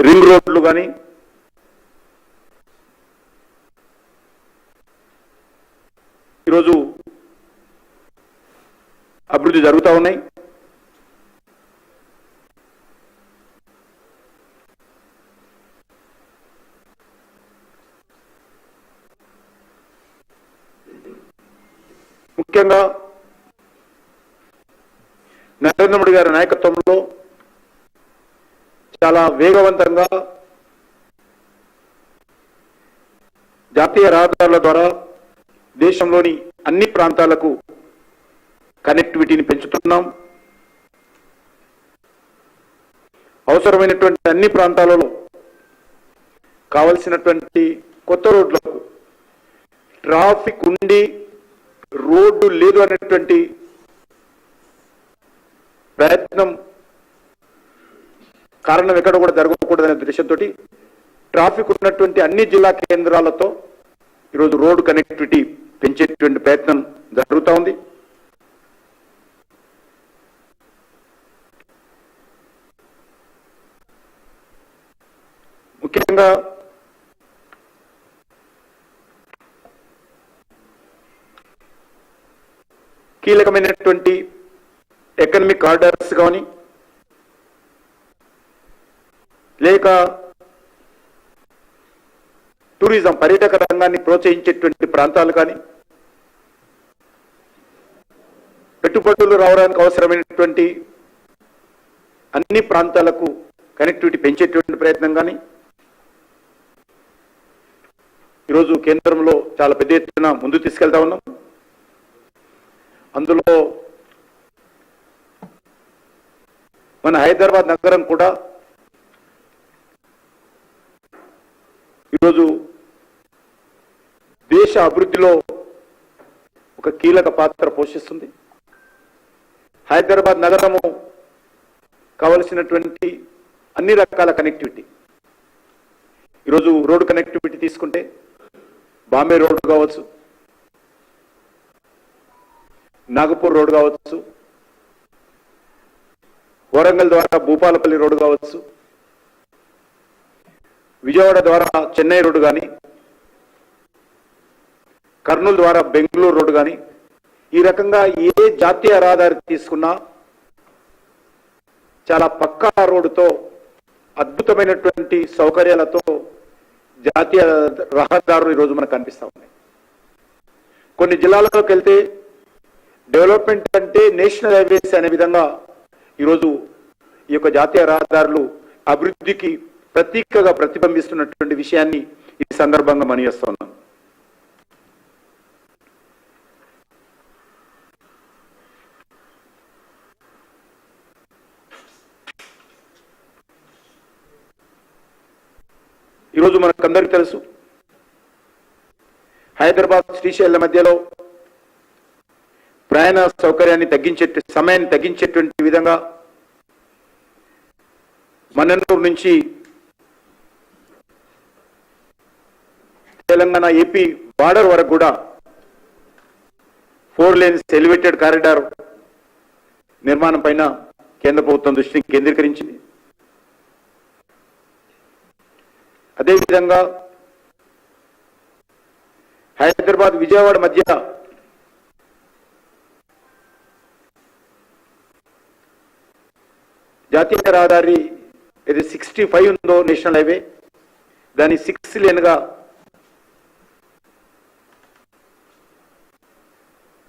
Ring రోడ్లు కానీ ఈరోజు అభివృద్ధి జరుగుతూ ఉన్నాయి. ముఖ్యంగా నరేంద్ర మోడీ గారి నాయకత్వంలో చాలా వేగవంతంగా జాతీయ రహదారుల ద్వారా దేశంలోని అన్ని ప్రాంతాలకు కనెక్టివిటీని పెంచుతున్నాం. అవసరమైనటువంటి అన్ని ప్రాంతాలలో కావలసినటువంటి కొత్త రోడ్లకు ట్రాఫిక్ ఉండి రోడ్డు లేదు అనేటువంటి ప్రయత్నం కారణం ఎక్కడ కూడా జరగకూడదనే ఉద్దేశంతో ట్రాఫిక్ ఉన్నటువంటి అన్ని జిల్లా కేంద్రాలతో ఈరోజు రోడ్డు కనెక్టివిటీ పెంచేటువంటి ప్రయత్నం జరుగుతూ ఉంది. ముఖ్యంగా కీలకమైనటువంటి ఎకనామిక్ కారిడార్స్ కానీ లేక టూరిజం పర్యాటక రంగాన్ని ప్రోత్సహించేటువంటి ప్రాంతాలు కానీ పెట్టుబడులు రావడానికి అవసరమైనటువంటి అన్ని ప్రాంతాలకు కనెక్టివిటీ పెంచేటువంటి ప్రయత్నం కానీ ఈరోజు కేంద్రంలో చాలా పెద్ద ఎత్తున ముందు తీసుకెళ్తా ఉన్నాం. అందులో మన హైదరాబాద్ నగరం కూడా ఈరోజు దేశ అభివృద్ధిలో ఒక కీలక పాత్ర పోషిస్తుంది. హైదరాబాద్ నగరము కావలసినటువంటి అన్ని రకాల కనెక్టివిటీ ఈరోజు రోడ్డు కనెక్టివిటీ తీసుకుంటే బాంబే రోడ్డు కావచ్చు, నాగపూర్ రోడ్డు కావచ్చు, వరంగల్ ద్వారా భూపాలపల్లి రోడ్డు కావచ్చు, విజయవాడ ద్వారా చెన్నై రోడ్డు కానీ, కర్నూలు ద్వారా బెంగళూరు రోడ్డు కానీ, ఈ రకంగా ఏ జాతీయ రహదారి తీసుకున్నా చాలా పక్కా రోడ్డుతో అద్భుతమైనటువంటి సౌకర్యాలతో జాతీయ రహదారులు ఈరోజు మనకు కనిపిస్తూ ఉన్నాయి. కొన్ని జిల్లాలలోకి వెళ్తే డెవలప్మెంట్ అంటే నేషనల్ హైవేస్ అనే విధంగా ఈరోజు ఈ యొక్క జాతీయ రహదారులు అభివృద్ధికి ప్రతీకగా ప్రతిబింబిస్తున్నటువంటి విషయాన్ని ఈ సందర్భంగా మనయేస్తున్నాం. ఈరోజు మనకందరికీ తెలుసు, హైదరాబాద్ శ్రీశైలం మధ్యలో ప్రయాణ సౌకర్యాన్ని సమయాన్ని తగ్గించేటువంటి విధంగా మన్ననూరు నుంచి తెలంగాణ ఏపీ బార్డర్ వరకు కూడా 4 లేన్స్ ఎలివేటెడ్ కారిడార్ నిర్మాణం పైన కేంద్ర ప్రభుత్వం దృష్టిని కేంద్రీకరించింది. అదేవిధంగా హైదరాబాద్ విజయవాడ మధ్య జాతీయ రహదారి ఇది 65 ఉందో నేషనల్ హైవే, దాన్ని 6 లేన్గా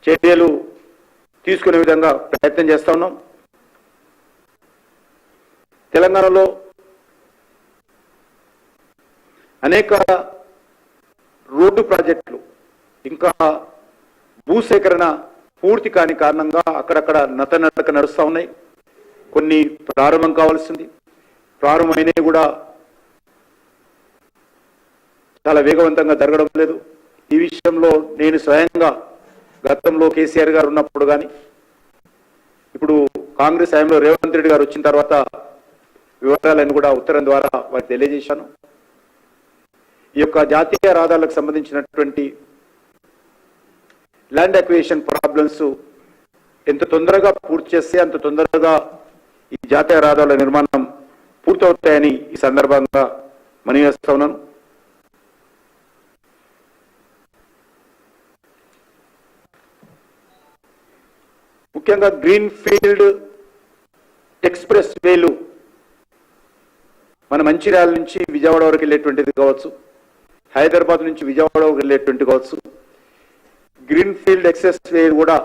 చర్యలు తీసుకునే విధంగా ప్రయత్నం చేస్తా ఉన్నాం. తెలంగాణలో అనేక రోడ్డు ప్రాజెక్టులు ఇంకా భూసేకరణ పూర్తి కాని కారణంగా అక్కడక్కడ నత్తనడక నడుస్తూ ఉన్నాయి. కొన్ని ప్రారంభం కావాల్సింది, ప్రారంభమైనవి కూడా చాలా వేగవంతంగా జరగడం లేదు. ఈ విషయంలో నేను స్వయంగా గతంలో కేసీఆర్ గారు ఉన్నప్పుడు కానీ ఇప్పుడు కాంగ్రెస్ హయాంలో రేవంత్ రెడ్డి గారు వచ్చిన తర్వాత వివరాలను కూడా ఉత్తరం ద్వారా వారికి తెలియజేశాను. ఈ యొక్క జాతీయ రహదారులకు సంబంధించినటువంటి ల్యాండ్ అక్విజిషన్ ప్రాబ్లమ్స్ ఎంత తొందరగా పూర్తి చేస్తే అంత తొందరగా ఈ జాతీయ రహదారుల నిర్మాణం పూర్తవుతాయని ఈ సందర్భంగా మనవి చేస్తా ఉన్నాను. ముఖ్యంగా గ్రీన్ ఫీల్డ్ ఎక్స్ప్రెస్ వేలు మన మంచిర్యాల నుంచి విజయవాడ వరకు వెళ్ళేటువంటిది కావచ్చు, హైదరాబాద్ నుంచి విజయవాడ వరకు వెళ్ళేటువంటి కావచ్చు. గ్రీన్ ఫీల్డ్ ఎక్స్ప్రెస్ వే కూడా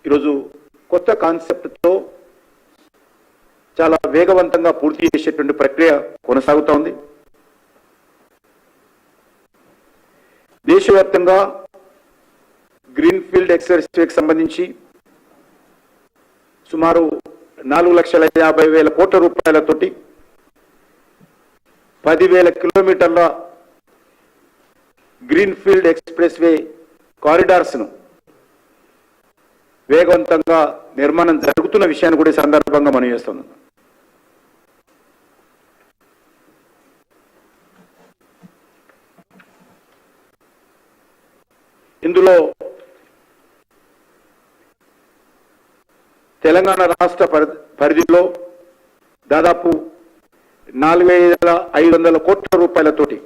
ఈరోజు కొత్త కాన్సెప్ట్తో చాలా వేగవంతంగా పూర్తి చేసేటువంటి ప్రక్రియ కొనసాగుతూ ఉంది. దేశవ్యాప్తంగా గ్రీన్ ఫీల్డ్ ఎక్స్ప్రెస్ వేకి సంబంధించి సుమారు 4,50,000 కోట్ల రూపాయలతోటి 10,000 కిలోమీటర్ల green field express way corridors ను వేగవంతంగా నిర్మాణం జరుగుతున్న విషయాన్ని కూడా ఈ సందర్భంగా మనం చేస్తున్నాం. ఇందులో తెలంగాణ రాష్ట్ర పరిధిలో దాదాపు 4,500 కోట్ల రూపాయలతోటి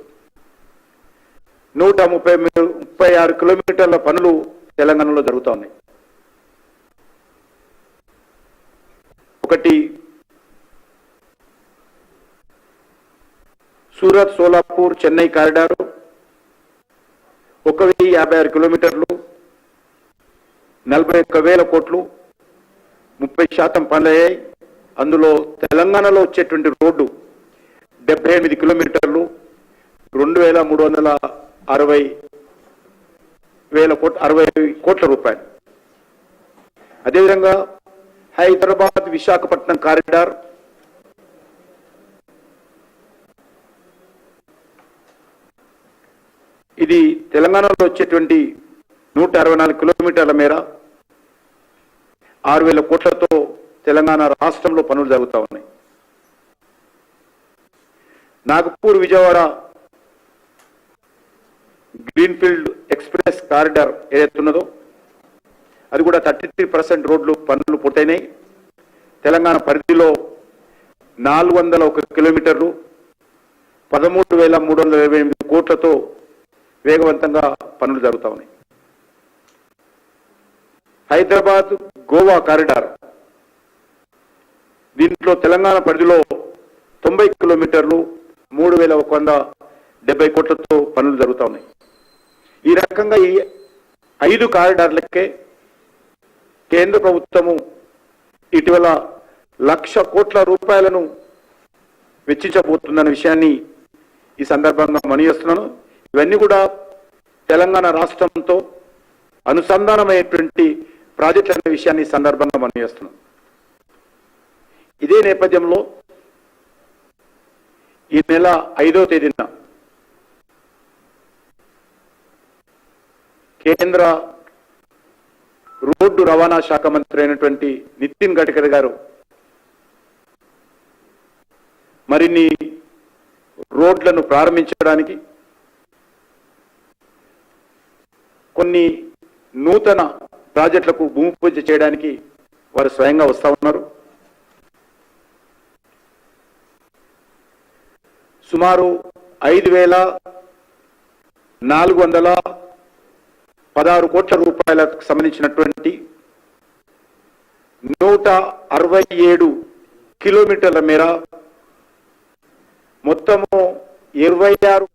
136 కిలోమీటర్ల పనులు తెలంగాణలో జరుగుతూ ఉన్నాయి. ఒకటి సూరత్ సోలాపూర్ చెన్నై కారిడారు 1,056 కిలోమీటర్లు 41,000 కోట్లు 30% పనులయ్యాయి. అందులో తెలంగాణలో వచ్చేటువంటి రోడ్డు 78 కిలోమీటర్లు 2,360 కోట్ల రూపాయలు. అదేవిధంగా హైదరాబాద్ విశాఖపట్నం కారిడార్ ఇది తెలంగాణలో వచ్చేటువంటి 164 కిలోమీటర్ల మేర 6,000 కోట్లతో తెలంగాణ రాష్ట్రంలో పనులు జరుగుతూ ఉన్నాయి. Nagpur Vijayawada greenfield express corridor ఏదైతే ఉన్నదో అది కూడా 33% రోడ్లు పనులు పూర్తయినాయి. తెలంగాణ పరిధిలో 401 కిలోమీటర్లు 13,328 కోట్లతో వేగవంతంగా పనులు జరుగుతూ ఉన్నాయి. హైదరాబాద్ గోవా కారిడార్ దీంట్లో తెలంగాణ పరిధిలో 90 కిలోమీటర్లు 3,170 కోట్లతో పనులు జరుగుతూ ఉన్నాయి. ఈ రకంగా ఈ 5 కారిడార్లకే కేంద్ర ప్రభుత్వము ఇటీవల 1,00,000 కోట్ల రూపాయలను వెచ్చించబోతుందన్న విషయాన్ని ఈ సందర్భంగా మనవి చేస్తున్నాను. ఇవన్నీ కూడా తెలంగాణ రాష్ట్రంతో అనుసంధానమైనటువంటి ప్రాజెక్టులు అనే విషయాన్ని ఈ సందర్భంగా మనవి చేస్తున్నాం. ఇదే నేపథ్యంలో ఈ నెల 5వ తేదీన కేంద్ర రోడ్డు రవాణా శాఖ మంత్రి అయినటువంటి నితిన్ గడ్కరీ గారు మరిన్ని రోడ్లను ప్రారంభించడానికి కొన్ని నూతన ప్రాజెక్టులకు భూమి పూజ చేయడానికి వారు స్వయంగా వస్తా ఉన్నారు. సుమారు 5,416 కోట్ల రూపాయలకు సంబంధించినటువంటి 167 కిలోమీటర్ల మేర మొత్తము 26